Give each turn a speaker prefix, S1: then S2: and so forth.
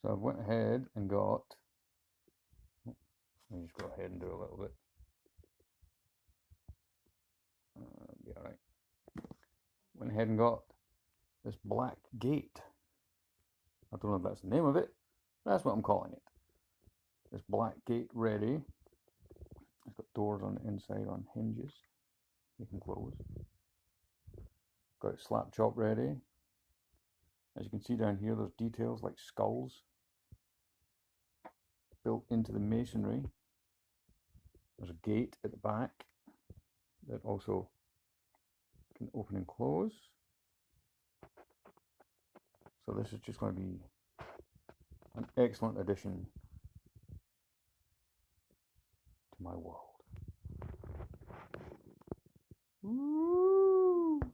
S1: So I went ahead and got, let me just go ahead and do a little bit. Be all right. Went ahead and got this black gate. I don't know if that's the name of it, but that's what I'm calling it. This black gate ready. It's got doors on the inside on hinges. You can close. Got it slap chop ready. As you can see down here, there's details like skulls built into the masonry. There's a gate at the back that also can open and close. So this is just going to be an excellent addition to my world. Woo!